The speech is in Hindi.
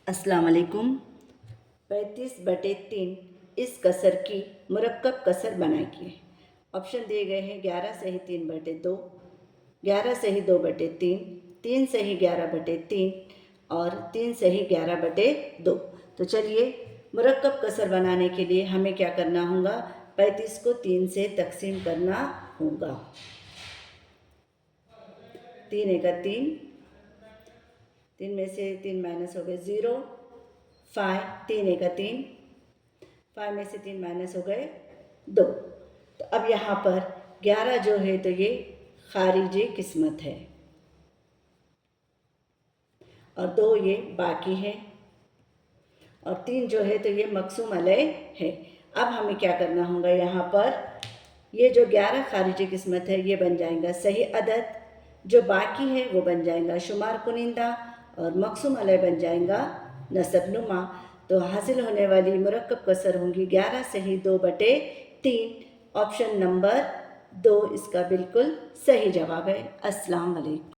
अस्सलाम वालेकुम। 35/3 इस कसर की मुरक्कब कसर बनाइए। ऑप्शन दिए गए हैं 11 सही 3/2, 11 सही 2/3, 3 सही 11/3 और 3 सही 11/2। तो चलिए, मुरक्कब कसर बनाने के लिए हमें क्या करना होगा, 35 को 3 से तकसीम करना होगा। 3 एका 3, 3 में से 3 माइनस हो गए 0, 5, 3 एका 3, 5 में से 3 माइनस हो गए 2। तो अब यहाँ पर 11 जो है तो ये खारिजी किस्मत है और 2 ये बाकी है और 3 जो है तो ये मकसूम अलय है। अब हमें क्या करना होगा, यहाँ पर ये जो 11 खारिजी किस्मत है ये बन जाएगा सही अदद, जो बाकी है वो बन जाएगा शुमार कुनिंदा और मकसूम अलय बन जाएगा नसब नुमा। तो हासिल होने वाली मुरक्कब कसर होंगी 11 सही 2/3। ऑप्शन नंबर 2 इसका बिल्कुल सही जवाब है। अस्सलाम वालेकुम।